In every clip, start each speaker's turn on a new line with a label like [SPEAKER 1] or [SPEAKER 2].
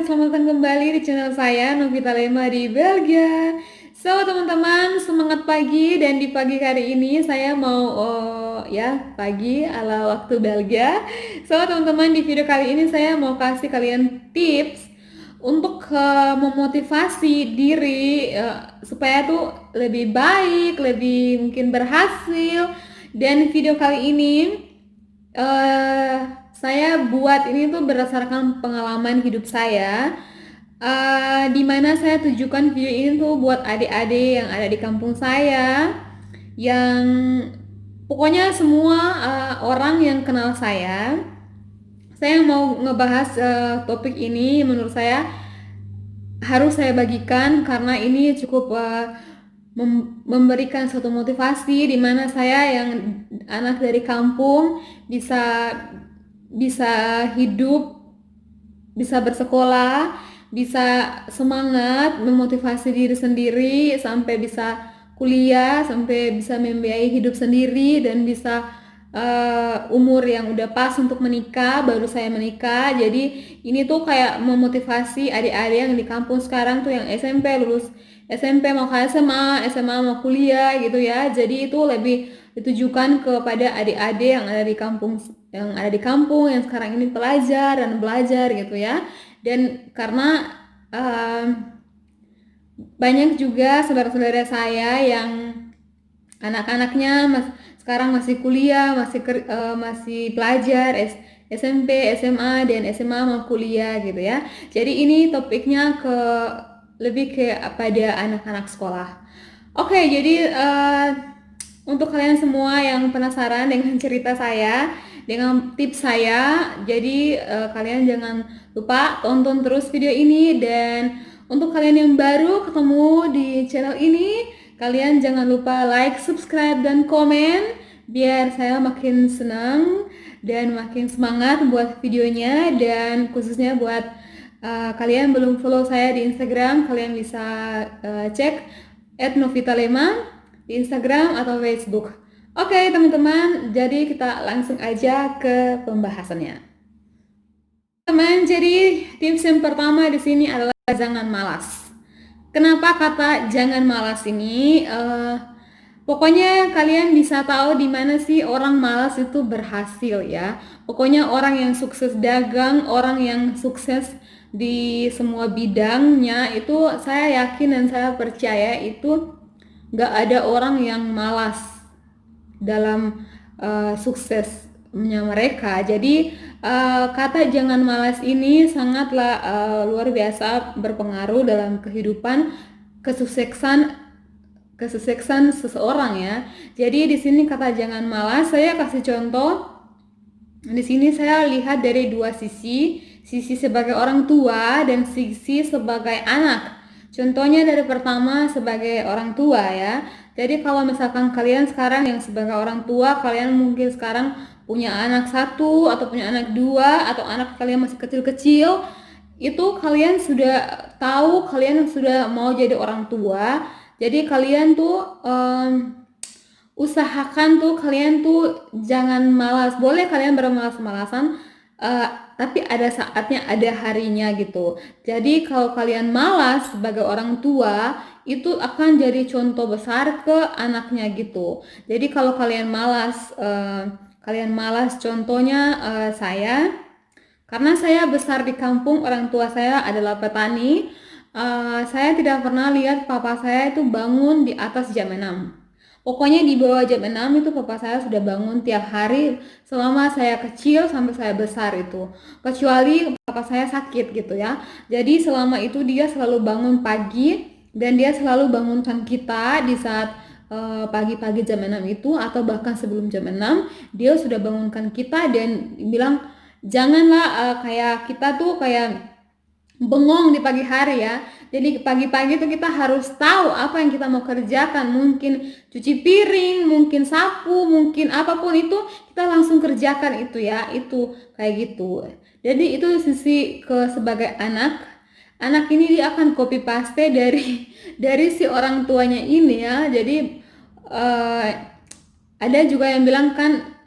[SPEAKER 1] selamat datang kembali di channel saya Novita Lema di Belgia. So teman-teman, semangat pagi dan di pagi hari ini saya mau pagi ala waktu Belgia. So teman-teman, di video kali ini saya mau kasih kalian tips untuk memotivasi diri supaya tuh lebih baik, lebih mungkin berhasil. Dan video kali ini eh saya buat ini tuh berdasarkan pengalaman hidup saya, di mana saya tujukan video ini tuh buat adik-adik yang ada di kampung saya, yang pokoknya semua orang yang kenal saya. Saya mau ngebahas topik ini, menurut saya harus saya bagikan karena ini cukup memberikan suatu motivasi di mana saya yang anak dari kampung bisa bisa hidup, bisa bersekolah, bisa semangat, memotivasi diri sendiri sampai bisa kuliah, sampai bisa membiayai hidup sendiri dan bisa umur yang udah pas untuk menikah, baru saya menikah. Jadi ini tuh kayak memotivasi adik-adik yang di kampung sekarang tuh yang SMP lulus SMP mau ke SMA, SMA mau kuliah gitu ya. Jadi itu lebih ditujukan kepada adik-adik yang ada di kampung, yang sekarang ini pelajar dan belajar gitu ya. Dan karena banyak juga saudara-saudara saya yang anak-anaknya sekarang masih kuliah, masih pelajar SMP, SMA dan SMA mau kuliah gitu ya. Jadi ini topiknya lebih ke pada anak-anak sekolah. Oke, jadi untuk kalian semua yang penasaran dengan cerita saya, dengan tips saya, jadi kalian jangan lupa tonton terus video ini. Dan untuk kalian yang baru ketemu di channel ini, kalian jangan lupa like, subscribe, dan komen biar saya makin senang dan makin semangat buat videonya. Dan khususnya buat kalian belum follow saya di Instagram, kalian bisa cek @novitalema di Instagram atau Facebook. Oke teman-teman, jadi kita langsung aja ke pembahasannya. Teman, jadi tips yang pertama di sini adalah jangan malas. Kenapa kata jangan malas ini? Pokoknya kalian bisa tahu di mana sih orang malas itu berhasil ya. Pokoknya orang yang sukses dagang, orang yang sukses di semua bidangnya itu saya yakin dan saya percaya itu nggak ada orang yang malas dalam suksesnya mereka. Jadi kata jangan malas ini sangatlah luar biasa berpengaruh dalam kehidupan kesuksesan kesuksesan seseorang ya. Jadi di sini kata jangan malas, saya kasih contoh. Di sini saya lihat dari dua sisi, sisi sebagai orang tua dan sisi sebagai anak. Contohnya dari pertama sebagai orang tua ya. Jadi kalau misalkan kalian sekarang yang sebagai orang tua, kalian mungkin sekarang punya anak satu atau punya anak dua, atau anak kalian masih kecil-kecil, itu kalian sudah tahu kalian sudah mau jadi orang tua. Jadi kalian tuh usahakan tuh kalian tuh jangan malas. Boleh kalian bermalas-malasan, uh, tapi ada saatnya, ada harinya gitu. Jadi kalau kalian malas sebagai orang tua, itu akan jadi contoh besar ke anaknya gitu. Jadi kalau kalian malas, contohnya saya, karena saya besar di kampung, orang tua saya adalah petani. Saya tidak pernah lihat papa saya itu bangun di atas jam 6. Pokoknya di bawah jam 6 itu papa saya sudah bangun tiap hari selama saya kecil sampai saya besar itu. Kecuali papa saya sakit gitu ya. Jadi selama itu dia selalu bangun pagi dan dia selalu bangunkan kita di saat pagi-pagi jam 6 itu, atau bahkan sebelum jam 6 dia sudah bangunkan kita dan bilang janganlah kayak kita tuh kayak bengong di pagi hari ya. Jadi pagi-pagi itu kita harus tahu apa yang kita mau kerjakan. Mungkin cuci piring, mungkin sapu, mungkin apapun itu kita langsung kerjakan itu ya. Itu kayak gitu. Jadi itu sisi ke sebagai anak. Anak ini dia akan copy paste dari dari si orang tuanya ini ya. Jadi eh, ada juga yang bilang kan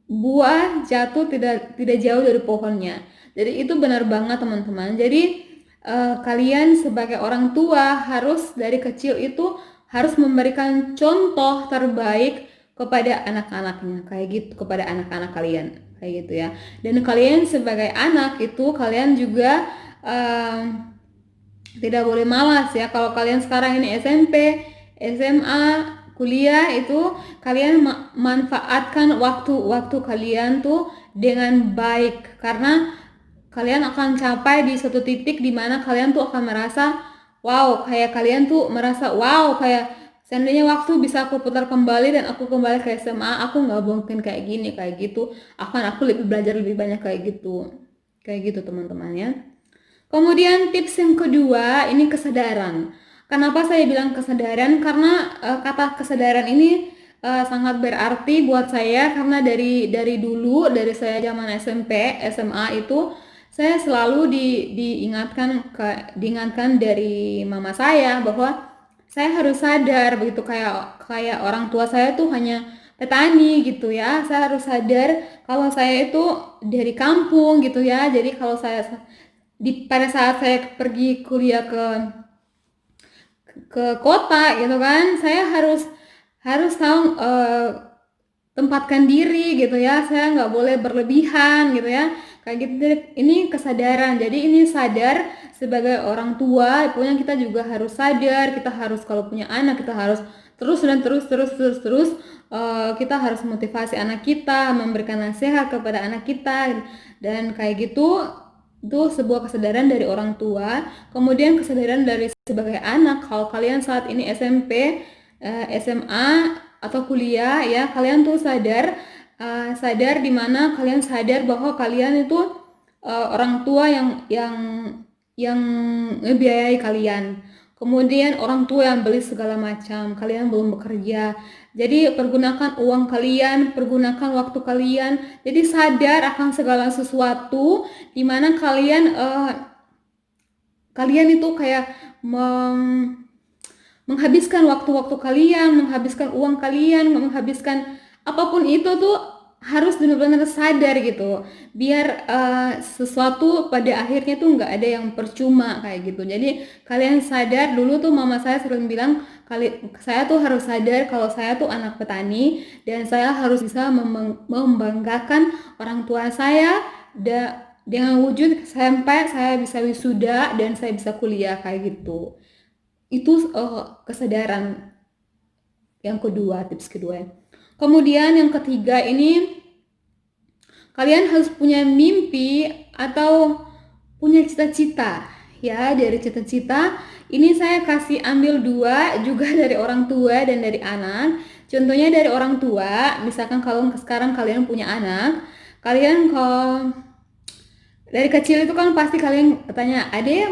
[SPEAKER 1] buah jatuh tidak tidak jauh dari pohonnya. Jadi itu benar banget teman-teman. Jadi kalian sebagai orang tua harus dari kecil itu harus memberikan contoh terbaik kepada anak-anaknya, kayak gitu, kepada anak-anak kalian, kayak gitu ya. Dan kalian sebagai anak itu kalian juga tidak boleh malas ya. Kalau kalian sekarang ini SMP, SMA, kuliah, itu kalian manfaatkan waktu-waktu kalian tuh dengan baik, karena kalian akan capai di suatu titik di mana kalian tuh akan merasa wow, kayak kalian tuh merasa wow, kayak seandainya waktu bisa aku putar kembali dan aku kembali ke SMA, aku nggak mungkin kayak gini, kayak gitu, aku lebih belajar lebih banyak, kayak gitu teman-teman ya. Kemudian tips yang kedua ini kesadaran. Kenapa saya bilang kesadaran? Karena kata kesadaran ini sangat berarti buat saya, karena dari dulu, dari saya zaman SMP, SMA itu saya selalu diingatkan dari mama saya bahwa saya harus sadar begitu, kayak kayak orang tua saya tuh hanya petani gitu ya. Saya harus sadar kalau saya itu dari kampung gitu ya. Jadi kalau saya pada saat saya pergi kuliah ke kota gitu kan, saya harus harus tahu tempatkan diri gitu ya. Saya nggak boleh berlebihan gitu ya, kayak gitu. Ini kesadaran. Jadi ini sadar sebagai orang tua, pokoknya kita juga harus sadar, kita harus kalau punya anak kita harus terus dan terus kita harus motivasi anak kita, memberikan nasihat kepada anak kita, dan kayak gitu. Itu sebuah kesadaran dari orang tua. Kemudian kesadaran dari sebagai anak, kalau kalian saat ini SMP, SMA atau kuliah ya, kalian tuh sadar di mana kalian sadar bahwa kalian itu orang tua yang ngebiayai kalian. Kemudian orang tua yang beli segala macam, kalian belum bekerja. Jadi pergunakan uang kalian, pergunakan waktu kalian. Jadi sadar akan segala sesuatu di mana kalian itu kayak menghabiskan waktu-waktu kalian, menghabiskan uang kalian, menghabiskan apapun itu tuh harus benar-benar sadar gitu, biar sesuatu pada akhirnya tuh nggak ada yang percuma kayak gitu. Jadi kalian sadar dulu tuh, mama saya sering bilang saya tuh harus sadar kalau saya tuh anak petani dan saya harus bisa membanggakan orang tua saya dengan wujud sampai saya bisa wisuda dan saya bisa kuliah kayak gitu. Itu kesadaran yang kedua, tips kedua. Kemudian yang ketiga ini, kalian harus punya mimpi atau punya cita-cita ya. Dari cita-cita ini saya kasih ambil dua juga, dari orang tua dan dari anak. Contohnya dari orang tua, misalkan kalau sekarang kalian punya anak, kalian kalau dari kecil itu kan pasti kalian tanya, Ade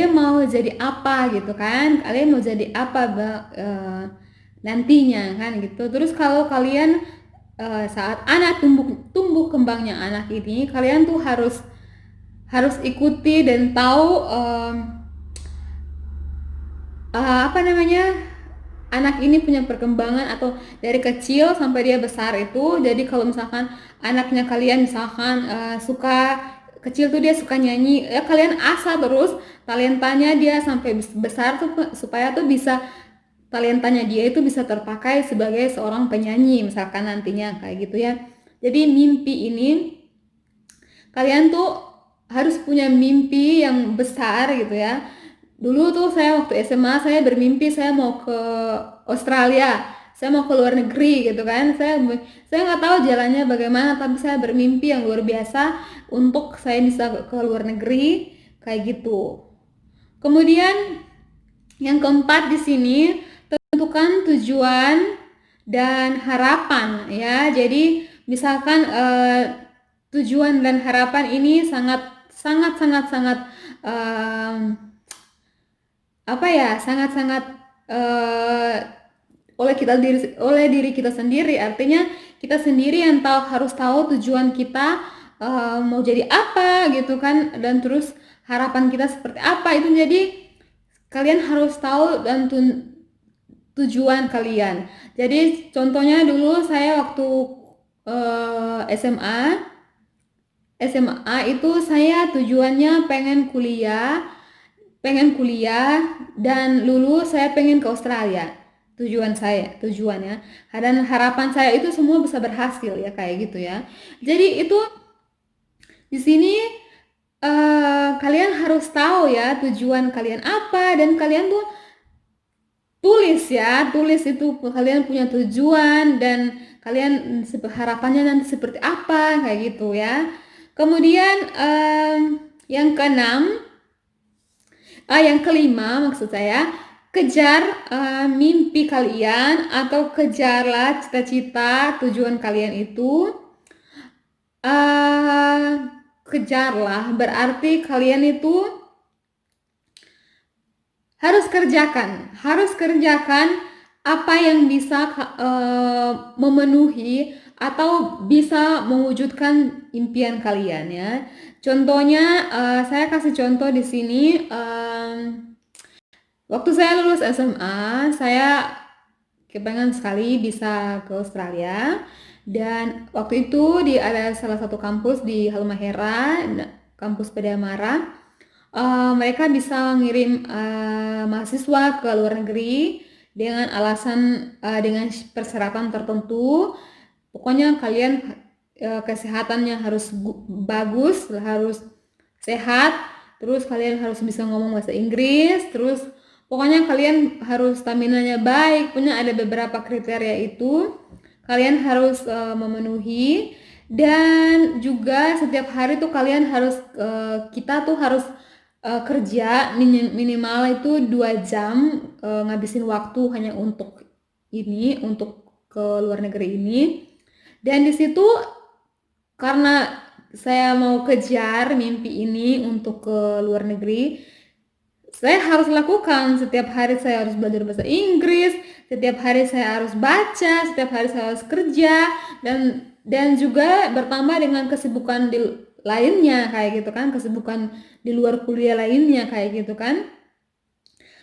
[SPEAKER 1] mau jadi apa gitu kan, kalian mau jadi apa nantinya kan gitu. Terus kalau kalian saat anak tumbuh kembangnya anak ini, kalian tuh harus ikuti dan tahu apa namanya, anak ini punya perkembangan atau dari kecil sampai dia besar itu. Jadi kalau misalkan anaknya kalian misalkan suka kecil tuh dia suka nyanyi ya, kalian asah terus talentanya dia sampai besar tuh, supaya tuh bisa talentanya dia itu bisa terpakai sebagai seorang penyanyi misalkan nantinya kayak gitu ya. Jadi mimpi ini, kalian tuh harus punya mimpi yang besar gitu ya. Dulu tuh saya waktu SMA saya bermimpi saya mau ke Australia, saya mau ke luar negeri gitu kan. Saya nggak tahu jalannya bagaimana, tapi saya bermimpi yang luar biasa untuk saya bisa ke luar negeri kayak gitu. Kemudian yang keempat di sini, tentukan tujuan dan harapan ya. Jadi misalkan tujuan dan harapan ini sangat sangat sangat sangat apa ya, sangat-sangat oleh diri kita sendiri. Artinya kita sendiri yang harus tahu tujuan kita mau jadi apa gitu kan, dan terus harapan kita seperti apa itu. Jadi kalian harus tahu dan tujuan kalian. Jadi contohnya dulu saya waktu SMA SMA itu saya tujuannya pengen kuliah dan lulus saya pengen ke Australia. Tujuannya. Dan harapan saya itu semua bisa berhasil ya kayak gitu ya. Jadi itu di sini kalian harus tahu ya tujuan kalian apa dan kalian tuh tulis itu kalian punya tujuan dan kalian harapannya nanti seperti apa kayak gitu ya. Kemudian yang kelima maksud saya, kejar mimpi kalian atau kejarlah cita-cita tujuan kalian itu. Kejarlah berarti kalian itu harus kerjakan apa yang bisa memenuhi atau bisa mewujudkan impian kalian ya. Contohnya saya kasih contoh di sini. Waktu saya lulus SMA, saya kepengen sekali bisa ke Australia dan waktu itu ada salah satu kampus di Halmahera, kampus Pedamara. Mereka bisa ngirim mahasiswa ke luar negeri dengan alasan dengan persyaratan tertentu. Pokoknya kalian kesehatannya harus bagus, harus sehat, terus kalian harus bisa ngomong bahasa Inggris, terus pokoknya kalian harus stamina-nya baik. Punya ada beberapa kriteria itu kalian harus memenuhi. Dan juga setiap hari tuh kalian harus kita tuh harus kerja minimal itu 2 jam, ngabisin waktu hanya untuk ke luar negeri ini. Dan di situ karena saya mau kejar mimpi ini untuk ke luar negeri, saya harus lakukan. Setiap hari saya harus belajar bahasa Inggris, setiap hari saya harus baca, setiap hari saya harus kerja, dan juga bertambah dengan kesibukan lainnya kayak gitu kan, kesibukan di luar kuliah lainnya kayak gitu kan.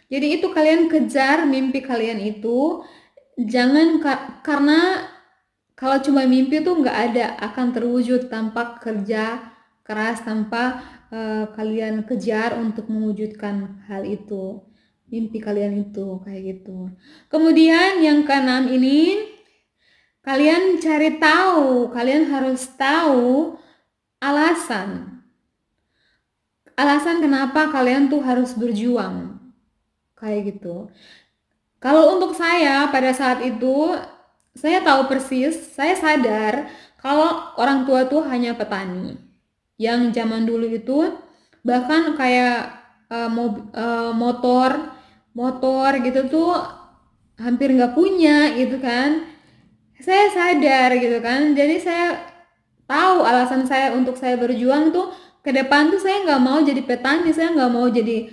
[SPEAKER 1] Jadi itu kalian kejar mimpi kalian itu, jangan karena kalau cuma mimpi tuh nggak ada akan terwujud tanpa kerja keras, tanpa kalian kejar untuk mewujudkan hal itu, mimpi kalian itu kayak gitu. Kemudian yang keenam ini, kalian harus tahu alasan kenapa kalian tuh harus berjuang kayak gitu. Kalau untuk saya pada saat itu, saya tahu persis, saya sadar kalau orang tua tuh hanya petani. Yang zaman dulu itu bahkan kayak motor gitu tuh hampir nggak punya gitu kan. Saya sadar gitu kan. Jadi saya tahu alasan saya untuk saya berjuang tuh ke depan tuh saya nggak mau jadi petani, saya nggak mau jadi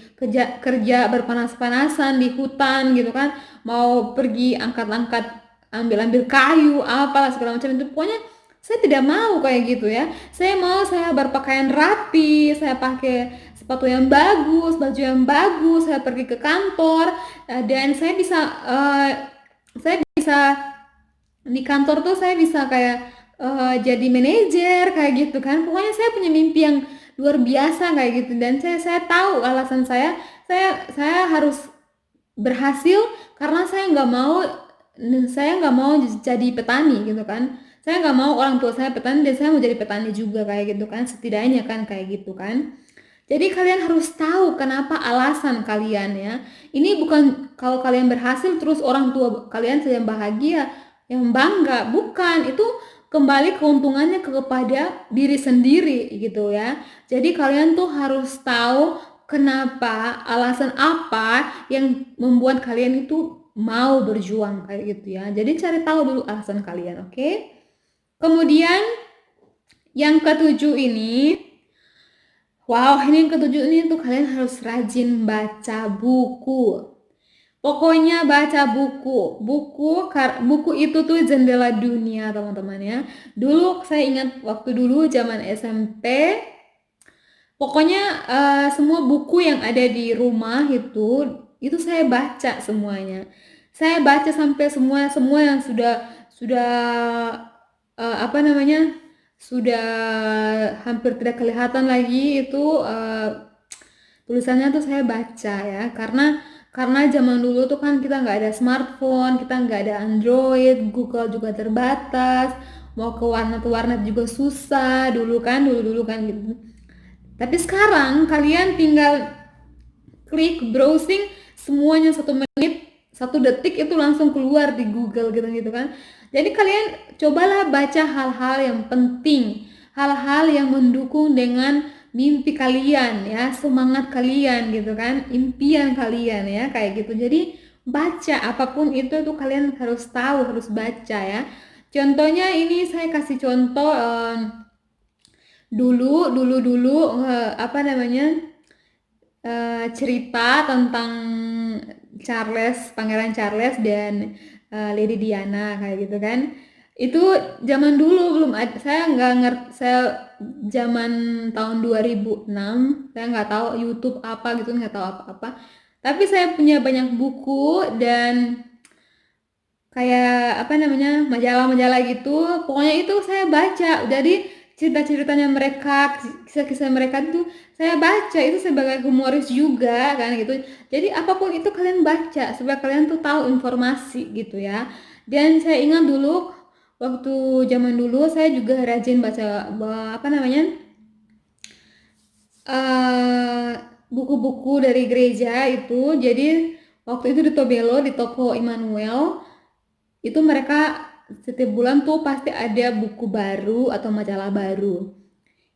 [SPEAKER 1] kerja berpanas-panasan di hutan gitu kan, mau pergi angkat-angkat, ambil-ambil kayu apalah segala macam itu. Pokoknya saya tidak mau kayak gitu ya. Saya berpakaian rapi, saya pakai sepatu yang bagus, baju yang bagus, saya pergi ke kantor, dan saya bisa di kantor tuh saya bisa kayak jadi manajer kayak gitu kan. Pokoknya saya punya mimpi yang luar biasa kayak gitu, dan saya tahu alasan saya harus berhasil karena saya nggak mau jadi petani gitu kan. Saya nggak mau orang tua saya petani dan saya mau jadi petani juga kayak gitu kan, setidaknya kan kayak gitu kan. Jadi kalian harus tahu kenapa alasan kalian ya. Ini bukan kalau kalian berhasil terus orang tua kalian saja yang bahagia, yang bangga, bukan. Itu kembali keuntungannya kepada diri sendiri gitu ya. Jadi kalian tuh harus tahu kenapa, alasan apa yang membuat kalian itu mau berjuang kayak gitu ya. Jadi cari tahu dulu alasan kalian, oke? Kemudian yang ketujuh ini, wow, ini yang ketujuh ini tuh kalian harus rajin baca buku. Pokoknya baca buku. Buku itu tuh jendela dunia, teman-teman ya. Dulu saya ingat waktu dulu zaman SMP, pokoknya semua buku yang ada di rumah itu saya baca semuanya. Saya baca sampai semua yang sudah apa namanya? sudah hampir tidak kelihatan lagi itu tulisannya tuh saya baca ya, karena zaman dulu tuh kan kita nggak ada smartphone, kita nggak ada Android, Google juga terbatas, mau ke warnet juga susah dulu kan gitu. Tapi sekarang kalian tinggal klik browsing, semuanya 1 menit, 1 detik itu langsung keluar di Google gitu kan. Jadi kalian cobalah baca hal-hal yang penting, hal-hal yang mendukung dengan mimpi kalian ya, semangat kalian gitu kan, impian kalian ya, kayak gitu. Jadi baca apapun itu tuh kalian harus tahu, harus baca ya. Contohnya ini saya kasih contoh, dulu apa namanya, cerita tentang Pangeran Charles dan Lady Diana kayak gitu kan. Itu zaman dulu belum ada, saya nggak ngerti, saya zaman tahun 2006 saya nggak tahu YouTube apa gitu, nggak tahu apa-apa. Tapi saya punya banyak buku dan kayak apa namanya, majalah-majalah gitu, pokoknya itu saya baca. Jadi cerita-ceritanya mereka, kisah-kisah mereka itu saya baca, itu sebagai humoris juga kan gitu. Jadi apapun itu kalian baca supaya kalian tuh tahu informasi gitu ya. Dan saya ingat dulu waktu zaman dulu saya juga rajin baca apa namanya, eh, buku-buku dari gereja itu. Jadi waktu itu di Tobelo, di toko Immanuel, itu mereka setiap bulan tuh pasti ada buku baru atau majalah baru.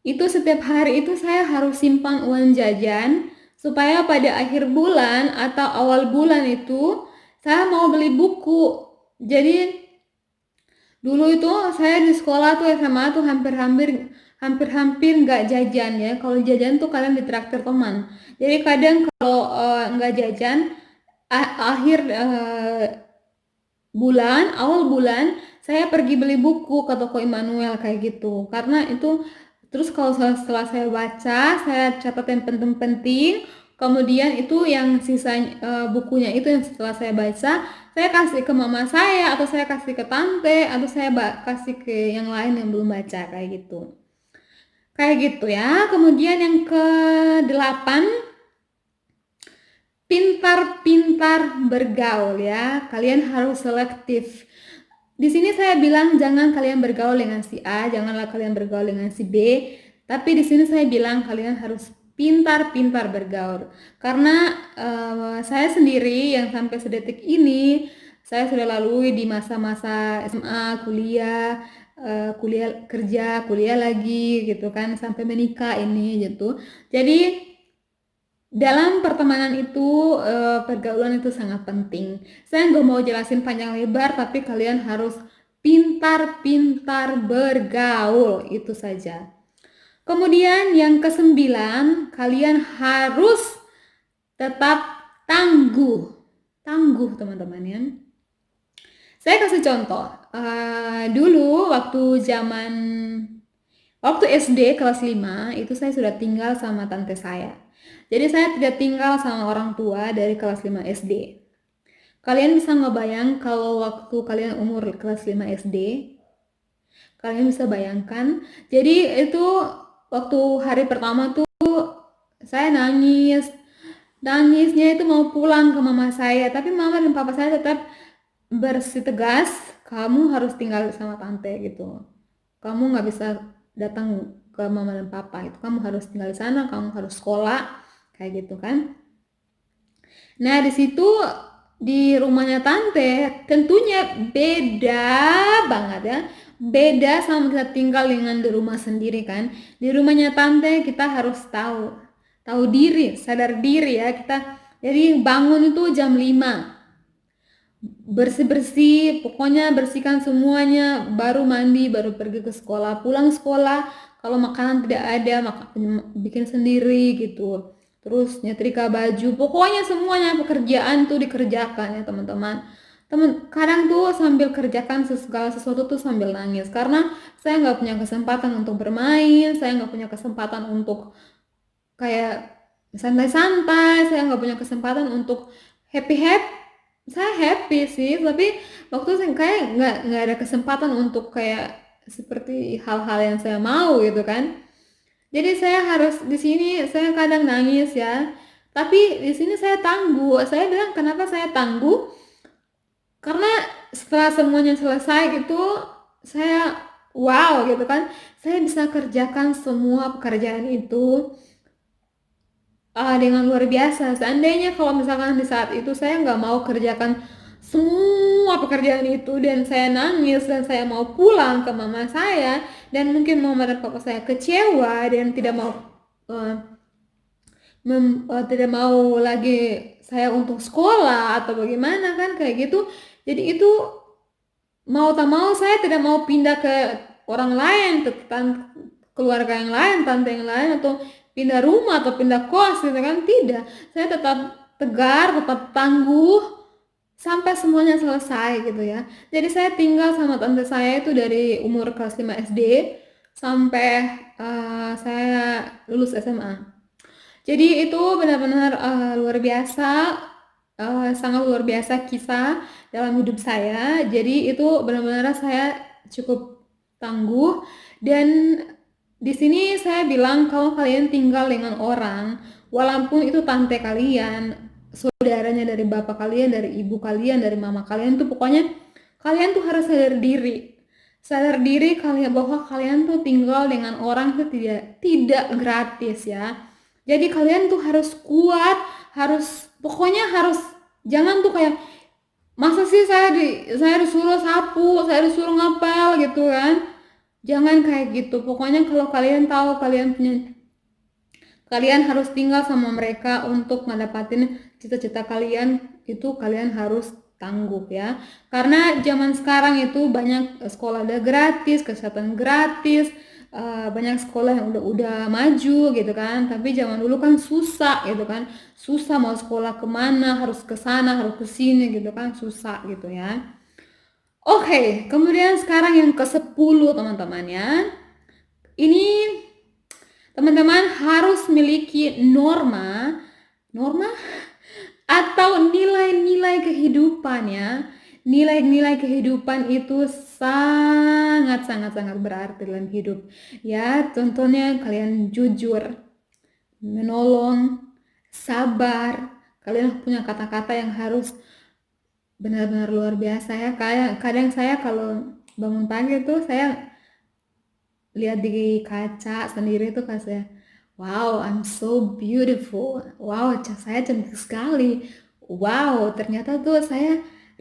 [SPEAKER 1] Itu setiap hari itu saya harus simpan uang jajan supaya pada akhir bulan atau awal bulan itu saya mau beli buku. Jadi dulu itu saya di sekolah tuh SMA tuh hampir-hampir nggak jajan ya. Kalau jajan tuh kalian ditraktir teman. Jadi kadang kalau nggak jajan, akhir awal bulan saya pergi beli buku ke toko Immanuel kayak gitu. Karena itu terus kalau setelah saya baca, saya catat yang penting-penting. Kemudian itu yang sisa bukunya itu yang setelah saya baca, saya kasih ke mama saya atau saya kasih ke tante atau saya kasih ke yang lain yang belum baca kayak gitu. Kayak gitu ya. Kemudian yang ke-8, pintar-pintar bergaul ya. Kalian harus selektif. Di sini saya bilang jangan kalian bergaul dengan si A, janganlah kalian bergaul dengan si B. Tapi di sini saya bilang kalian harus pintar-pintar bergaul. Karena saya sendiri yang sampai sedetik ini saya sudah lalui di masa-masa SMA, kuliah kerja, kuliah lagi gitu kan, sampai menikah ini gitu. Jadi dalam pertemanan itu, pergaulan itu sangat penting. Saya nggak mau jelasin panjang lebar, tapi kalian harus pintar-pintar bergaul, itu saja. Kemudian yang ke-9, kalian harus tetap tangguh. Tangguh teman-teman ya. Saya kasih contoh. Dulu waktu SD kelas 5 itu saya sudah tinggal sama tante saya. Jadi saya tidak tinggal sama orang tua dari kelas 5 SD. Kalian bisa ngebayang kalau waktu kalian umur kelas 5 SD, kalian bisa bayangkan. Jadi itu waktu hari pertama tuh saya nangis. Nangisnya itu mau pulang ke mama saya, tapi mama dan papa saya tetap bersitegas, kamu harus tinggal sama tante gitu. Kamu nggak bisa datang ke mama dan papa itu, kamu harus tinggal di sana, kamu harus sekolah kayak gitu kan. Nah di situ di rumahnya tante tentunya beda banget ya, beda sama kita tinggal dengan di rumah sendiri kan. Di rumahnya tante kita harus tahu diri, sadar diri ya kita. Jadi bangun itu jam 5, bersih-bersih, pokoknya bersihkan semuanya, baru mandi, baru pergi ke sekolah. Pulang sekolah, kalau makanan tidak ada, bikin sendiri gitu. Terus nyetrika baju, pokoknya semuanya pekerjaan tuh dikerjakan ya teman-teman. Kadang tuh sambil kerjakan segala sesuatu tuh sambil nangis, karena saya nggak punya kesempatan untuk bermain, saya nggak punya kesempatan untuk kayak santai-santai, saya nggak punya kesempatan untuk happy-happy. Saya happy sih, tapi waktu saya kayak nggak ada kesempatan untuk kayak seperti hal-hal yang saya mau gitu kan. Jadi saya harus di sini saya kadang nangis ya. Tapi di sini saya tangguh. Saya bilang kenapa saya tangguh? Karena setelah semuanya selesai gitu, saya wow gitu kan. Saya bisa kerjakan semua pekerjaan itu dengan luar biasa. Seandainya kalau misalkan di saat itu saya nggak mau kerjakan semua pekerjaan itu dan saya nangis dan saya mau pulang ke mama saya dan mungkin mama dan papa saya kecewa dan eh, tidak mau lagi saya untuk sekolah atau bagaimana kan kayak gitu. Jadi itu mau tak mau saya tidak mau pindah ke orang lain, keluarga yang lain, tante yang lain, atau pindah rumah atau pindah kos gitu kan, tidak. Saya tetap tegar, tetap tangguh sampai semuanya selesai gitu ya. Jadi saya tinggal sama tante saya itu dari umur kelas 5 SD sampai saya lulus SMA. Jadi itu benar-benar luar biasa, sangat luar biasa kisah dalam hidup saya. Jadi itu benar-benar saya cukup tangguh dan di sini saya bilang kalau kalian tinggal dengan orang, walaupun itu tante kalian, saudaranya dari bapak kalian, dari ibu kalian, dari mama kalian tuh pokoknya kalian tuh harus sadar diri. Sadar diri kalian bahwa kalian tuh tinggal dengan orang itu tidak gratis ya. Jadi kalian tuh harus kuat, harus pokoknya harus jangan tuh kayak masa sih saya disuruh sapu, saya disuruh ngapel gitu kan. Jangan kayak gitu. Pokoknya kalau kalian tahu kalian harus tinggal sama mereka untuk ngedapatin cita-cita kalian, itu kalian harus tangguh ya. Karena zaman sekarang itu banyak sekolah udah gratis, kesehatan gratis, banyak sekolah yang udah maju gitu kan. Tapi zaman dulu kan susah gitu kan. Susah mau sekolah kemana, harus ke sana, harus ke sini gitu kan, susah gitu ya. Oke, kemudian sekarang yang ke-10 teman-teman ya. Ini teman-teman harus memiliki norma atau nilai-nilai kehidupan ya. Nilai-nilai kehidupan itu sangat berarti dalam hidup. Ya, contohnya kalian jujur, menolong, sabar. Kalian punya kata-kata yang harus benar-benar luar biasa ya. Kayak kadang saya kalau bangun pagi tuh saya lihat di kaca sendiri tuh kayak saya, wow, I'm so beautiful. Wow, saya cantik sekali. Wow, ternyata tuh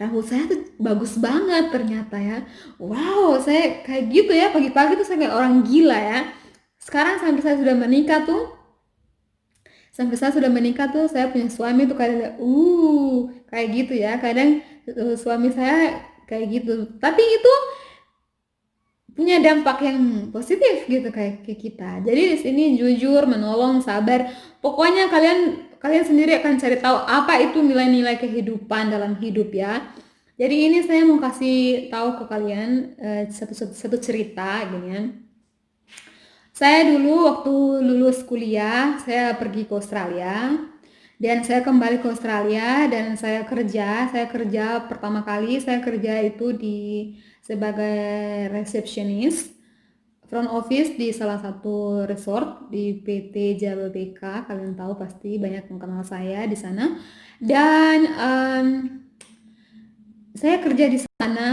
[SPEAKER 1] rambut saya tuh bagus banget ternyata ya. Wow, saya kayak gitu ya, pagi-pagi tuh saya kayak orang gila ya. Sekarang sampai saya sudah menikah tuh saya punya suami tuh kayak gitu ya. Kadang suami saya kayak gitu. Tapi itu punya dampak yang positif gitu kayak ke kita. Jadi di sini jujur, menolong, sabar. Pokoknya kalian sendiri akan cari tahu apa itu nilai-nilai kehidupan dalam hidup ya. Jadi ini saya mau kasih tahu ke kalian satu cerita gini ya. Saya dulu waktu lulus kuliah, saya pergi ke Australia dan saya kembali ke Australia dan saya kerja. Saya kerja pertama kali saya kerja itu sebagai resepsionis front office di salah satu resort di PT Jababeka. Kalian tahu pasti banyak yang kenal saya di sana. Dan saya kerja di sana,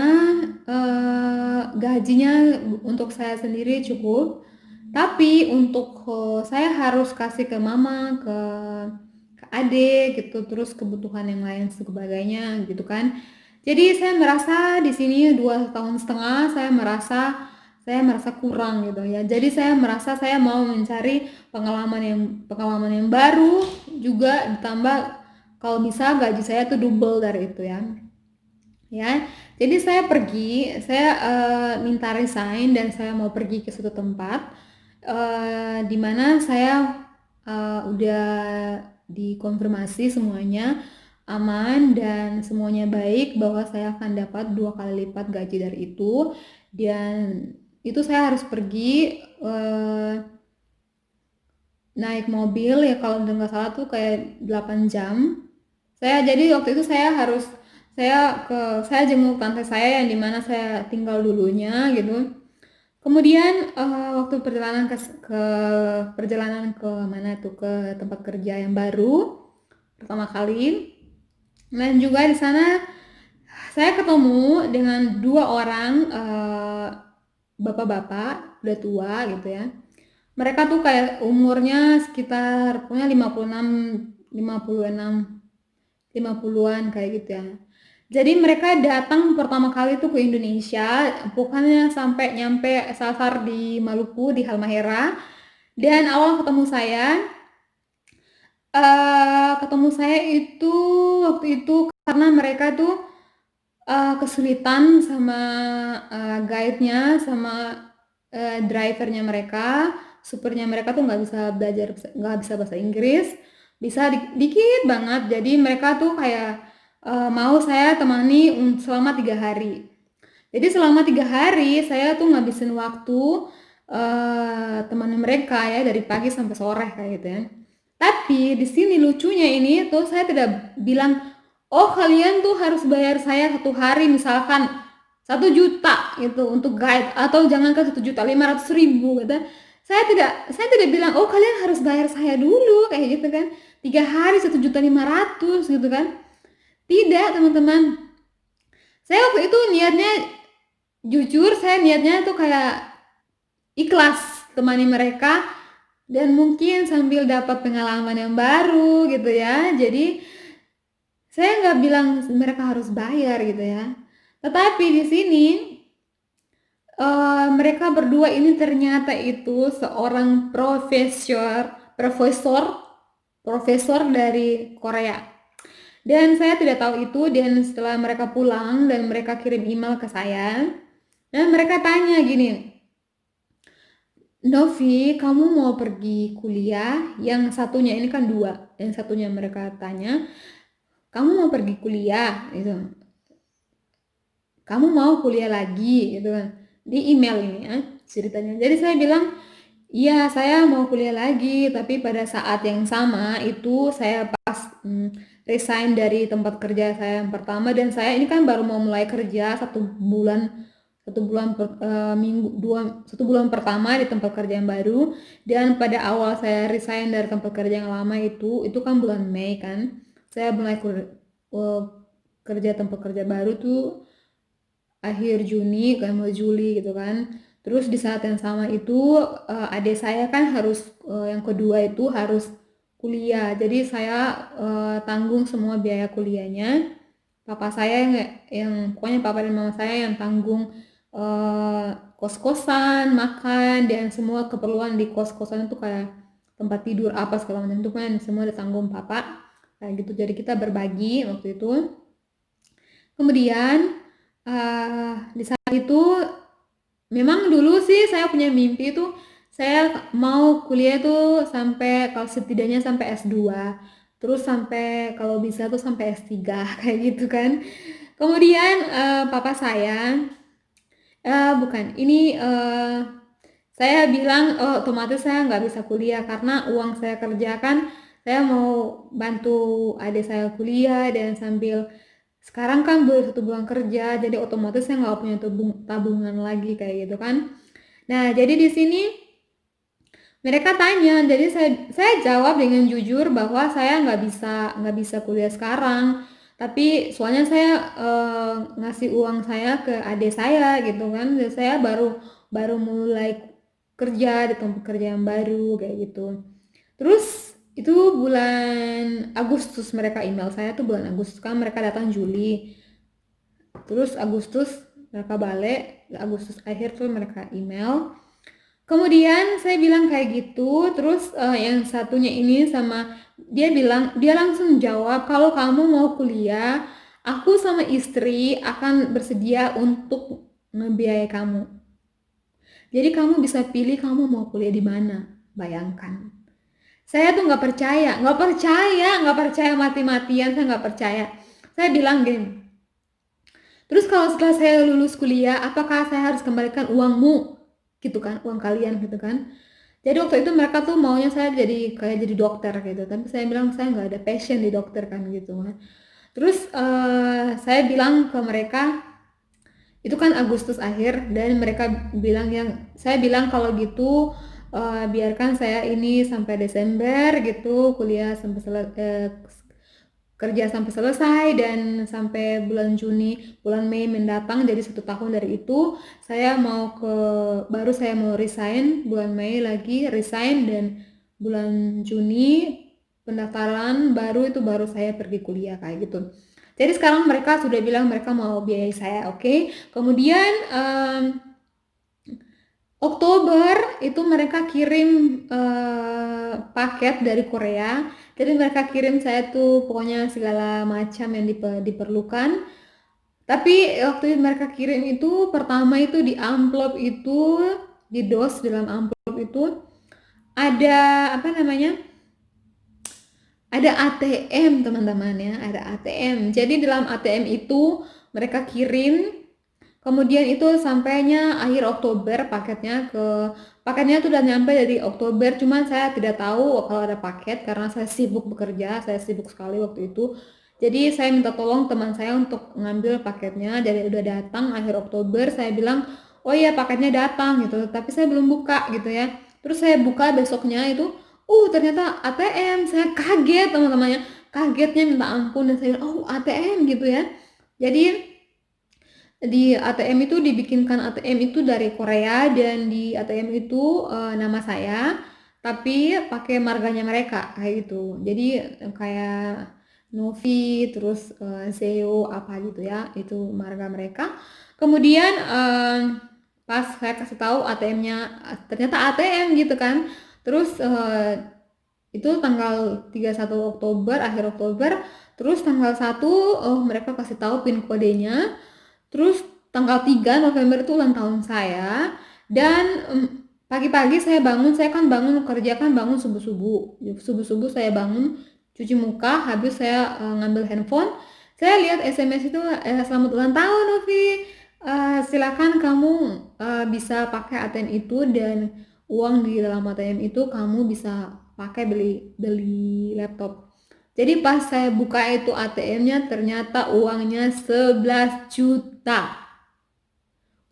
[SPEAKER 1] gajinya untuk saya sendiri cukup. Tapi untuk saya harus kasih ke mama, ke adik gitu, terus kebutuhan yang lain sebagainya gitu kan. Jadi saya merasa di sini 2,5 tahun saya merasa kurang gitu ya. Jadi saya merasa saya mau mencari pengalaman yang baru juga ditambah kalau bisa gaji saya tuh double dari itu ya. Ya, jadi saya minta resign dan saya mau pergi ke suatu tempat di mana saya udah dikonfirmasi semuanya aman dan semuanya baik bahwa saya akan dapat 2 kali lipat gaji dari itu dan itu saya harus pergi naik mobil ya kalau nggak salah tuh kayak 8 jam. Jadi waktu itu saya jenguk tante saya yang dimana saya tinggal dulunya gitu. Kemudian waktu perjalanan ke mana tuh, ke tempat kerja yang baru pertama kali. Dan juga di sana saya ketemu dengan dua orang bapak-bapak udah tua gitu ya. Mereka tuh kayak umurnya sekitar pokoknya 56 50-an kayak gitu ya. Jadi mereka datang pertama kali tuh ke Indonesia, pokoknya sampai nyampe sasar di Maluku di Halmahera. Dan awal ketemu saya itu waktu itu karena mereka tuh kesulitan sama guide-nya sama drivernya mereka, supirnya mereka tuh nggak bisa bahasa Inggris, bisa dikit banget. Jadi mereka tuh kayak mau saya temani selama 3 hari. Jadi selama 3 hari saya tuh ngabisin waktu temani mereka ya dari pagi sampai sore kayak gitu ya. Tapi di sini lucunya ini tuh saya tidak bilang, oh kalian tuh harus bayar saya 1 hari misalkan 1 juta gitu untuk guide, atau jangankan 1,5 juta gitu. Saya tidak bilang, oh kalian harus bayar saya dulu kayak gitu kan. 3 hari 1,5 juta gitu kan. Tidak teman-teman. Saya waktu itu niatnya, jujur saya niatnya tuh kayak ikhlas temani mereka dan mungkin sambil dapat pengalaman yang baru gitu ya. Jadi saya nggak bilang mereka harus bayar gitu ya. Tetapi di sini mereka berdua ini ternyata itu seorang profesor profesor dari Korea. Dan saya tidak tahu itu, dan setelah mereka pulang dan mereka kirim email ke saya, dan mereka tanya gini, Novi, kamu mau pergi kuliah? Yang satunya ini kan dua, yang satunya mereka tanya, kamu mau pergi kuliah? Gitu. Kamu mau kuliah lagi? Gitu kan. Di email ini ya ceritanya. Jadi saya bilang, iya saya mau kuliah lagi, tapi pada saat yang sama itu saya resign dari tempat kerja saya yang pertama, dan saya ini kan baru mau mulai kerja 1 bulan pertama di tempat kerja yang baru. Dan pada awal saya resign dari tempat kerja yang lama itu kan bulan Mei kan, saya mulai kerja tempat kerja baru tuh akhir Juni kan, mau Juli gitu kan. Terus di saat yang sama itu adik saya kan harus yang kedua itu harus kuliah. Jadi saya tanggung semua biaya kuliahnya. Papa saya yang pokoknya papa dan mama saya yang tanggung kos-kosan, makan, dan semua keperluan di kos-kosan itu kayak tempat tidur apa segala macam itu kan semua ditanggung papa kayak gitu. Jadi kita berbagi waktu itu. Kemudian di saat itu memang dulu sih saya punya mimpi itu saya mau kuliah tuh sampai kalau setidaknya sampai S2, terus sampai kalau bisa tuh sampai S3 kayak gitu kan. Kemudian papa saya bukan ini saya bilang, oh, otomatis saya nggak bisa kuliah karena uang saya kerja kan saya mau bantu adik saya kuliah, dan sambil sekarang kan baru 1 bulan kerja, jadi otomatis saya nggak punya tabungan lagi kayak gitu kan. Nah jadi di sini mereka tanya, jadi saya jawab dengan jujur bahwa saya nggak bisa kuliah sekarang, tapi soalnya saya ngasih uang saya ke adik saya gitu kan. Dan saya baru baru mulai kerja di tempat kerja yang baru kayak gitu. Terus itu bulan Agustus mereka email saya tuh, bulan Agustus kan mereka datang Juli. Terus Agustus mereka balik, Agustus akhir tuh mereka email. Kemudian saya bilang kayak gitu, terus yang satunya ini sama dia bilang, dia langsung jawab, kalau kamu mau kuliah, aku sama istri akan bersedia untuk membiayai kamu. Jadi kamu bisa pilih kamu mau kuliah di mana. Bayangkan. Saya tuh nggak percaya mati-matian, saya nggak percaya. Saya bilang gini, terus kalau setelah saya lulus kuliah, apakah saya harus kembalikan uangmu? Gitu kan, uang kalian gitu kan. Jadi waktu itu mereka tuh maunya saya jadi dokter gitu, tapi saya bilang saya nggak ada passion di dokter kan gitu kan. Terus saya bilang ke mereka, itu kan Agustus akhir, dan mereka bilang saya bilang kalau gitu biarkan saya ini sampai Desember gitu, kuliah sampai kerja sampai selesai, dan sampai bulan Juni, bulan Mei mendatang, jadi 1 tahun dari itu saya baru saya mau resign bulan Mei lagi resign, dan bulan Juni pendaftaran baru itu baru saya pergi kuliah kayak gitu. Jadi sekarang mereka sudah bilang mereka mau biayai saya, oke. Kemudian Oktober itu mereka kirim paket dari Korea. Jadi mereka kirim saya tuh pokoknya segala macam yang diperlukan. Tapi waktu mereka kirim itu pertama itu di amplop itu, di dos dalam amplop itu ada apa namanya? Ada ATM teman-teman ya, ada ATM. Jadi dalam ATM itu mereka kirim. Kemudian itu sampainya akhir Oktober paketnya tuh udah nyampe dari Oktober, cuman saya tidak tahu kalau ada paket karena saya sibuk bekerja, saya sibuk sekali waktu itu. Jadi saya minta tolong teman saya untuk ngambil paketnya, jadi udah datang akhir Oktober. Saya bilang, oh iya paketnya datang gitu, tapi saya belum buka gitu ya. Terus saya buka besoknya itu, ternyata ATM. Saya kaget teman-temannya, kagetnya minta ampun, dan saya bilang, oh ATM gitu ya. Jadi di ATM itu dibikinkan ATM itu dari Korea, dan di ATM itu nama saya tapi pakai marganya mereka kayak gitu. Jadi kayak Novi, terus Seo apa gitu ya, itu marga mereka. Kemudian pas saya kasih tahu ATM-nya, ternyata ATM gitu kan. Terus itu tanggal 31 Oktober, akhir Oktober. Terus tanggal 1 mereka kasih tahu PIN kodenya. Terus tanggal 3 November itu ulang tahun saya, dan pagi-pagi saya bangun, saya kan bangun kerja kan bangun subuh-subuh. Subuh-subuh saya bangun, cuci muka, habis saya ngambil handphone. Saya lihat SMS itu, selamat ulang tahun Novi. Silakan kamu bisa pakai ATM itu, dan uang di dalam ATM itu kamu bisa pakai beli beli laptop. Jadi pas saya buka itu ATM-nya, ternyata uangnya 11 juta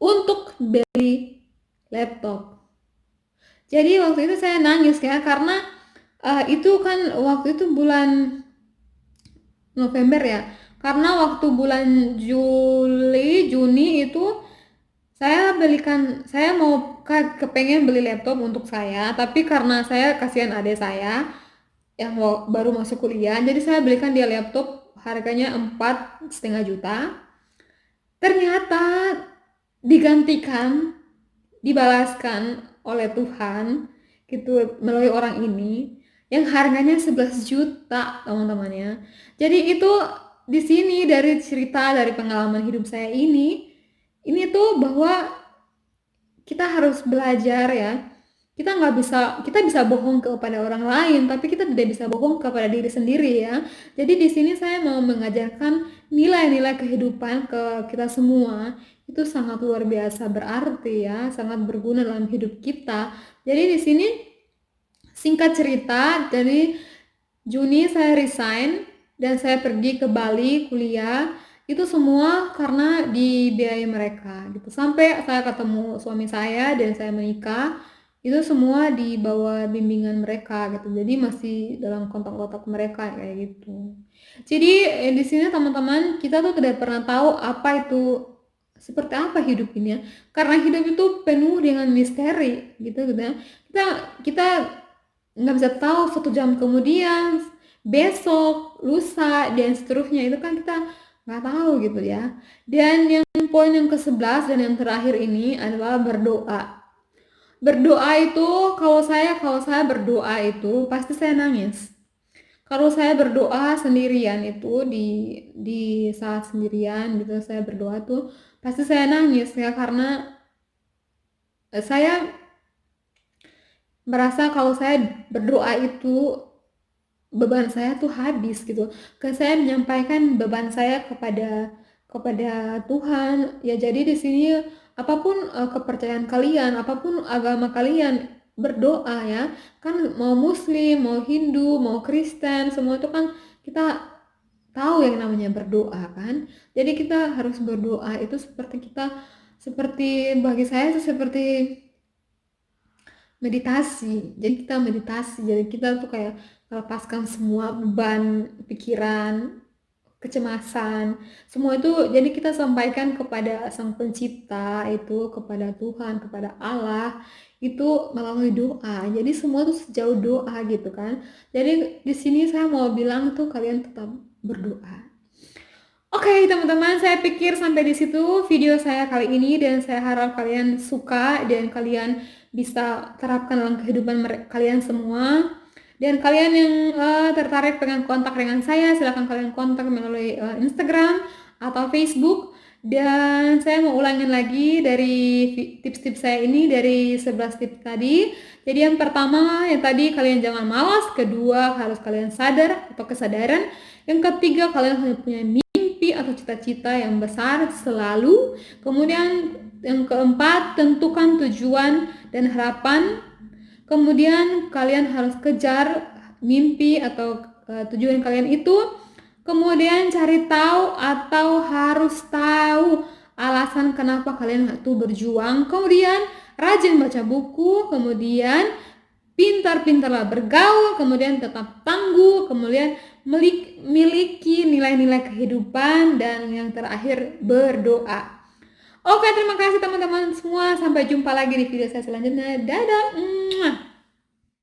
[SPEAKER 1] untuk beli laptop. Jadi waktu itu saya nangis ya, karena itu kan waktu itu bulan November ya. Karena waktu bulan Juli, Juni itu saya mau kepengen beli laptop untuk saya, tapi karena saya kasihan adik saya yang baru masuk kuliah, jadi saya belikan dia laptop harganya 4,5 juta. Ternyata digantikan, dibalaskan oleh Tuhan gitu melalui orang ini yang harganya 11 juta teman-temannya. Jadi itu di sini dari cerita, dari pengalaman hidup saya ini tuh bahwa kita harus belajar ya. Kita bisa bohong kepada orang lain, tapi kita tidak bisa bohong kepada diri sendiri ya. Jadi di sini saya mau mengajarkan nilai-nilai kehidupan ke kita semua. Itu sangat luar biasa berarti ya, sangat berguna dalam hidup kita. Jadi di sini singkat cerita, dari Juni saya resign dan saya pergi ke Bali kuliah. Itu semua karena dibiayai mereka gitu. Sampai saya ketemu suami saya dan saya menikah, itu semua di bawah bimbingan mereka gitu. Jadi masih dalam kontak-kontak mereka kayak gitu. Jadi di sini teman-teman, kita tuh tidak pernah tahu apa itu, seperti apa hidup ini ya. Karena hidup itu penuh dengan misteri gitu gitu ya. Kita kita nggak bisa tahu 1 jam kemudian, besok, lusa, dan seterusnya, itu kan kita nggak tahu gitu ya. Dan yang poin yang ke-11 dan yang terakhir ini adalah berdoa. Berdoa itu, kalau saya berdoa itu pasti saya nangis. Kalau saya berdoa sendirian itu di saat sendirian gitu, saya berdoa tuh pasti saya nangis ya, karena saya merasa kalau saya berdoa itu beban saya tuh habis gitu. Saya menyampaikan beban saya kepada Tuhan. Ya jadi di sini apapun kepercayaan kalian, apapun agama kalian, berdoa ya. Kan mau Muslim, mau Hindu, mau Kristen, semua itu kan kita tahu yang namanya berdoa kan. Jadi kita harus berdoa itu seperti bagi saya itu seperti meditasi. Jadi kita meditasi. Jadi kita tuh kayak melepaskan semua beban pikiran, kecemasan, semua itu jadi kita sampaikan kepada Sang Pencipta itu, kepada Tuhan, kepada Allah itu melalui doa. Jadi semua itu sejauh doa gitu kan. Jadi di sini saya mau bilang tuh kalian tetap berdoa. Oke, teman-teman, saya pikir sampai di situ video saya kali ini dan saya harap kalian suka dan kalian bisa terapkan dalam kehidupan kalian semua. Dan kalian yang tertarik pengen kontak dengan saya, silahkan kalian kontak melalui Instagram atau Facebook. Dan saya mau ulangin lagi dari tips-tips saya ini dari 11 tips tadi. Jadi yang pertama yang tadi kalian jangan malas, kedua harus kalian sadar atau kesadaran, yang ketiga kalian harus punya mimpi atau cita-cita yang besar selalu. Kemudian yang keempat, tentukan tujuan dan harapan. Kemudian kalian harus kejar mimpi atau tujuan kalian itu. Kemudian cari tahu atau harus tahu alasan kenapa kalian itu berjuang. Kemudian rajin baca buku. Kemudian pintar-pintarlah bergaul. Kemudian tetap tangguh. Kemudian miliki nilai-nilai kehidupan. Dan yang terakhir berdoa. Oke, terima kasih teman-teman semua. Sampai jumpa lagi di video saya selanjutnya. Dadah.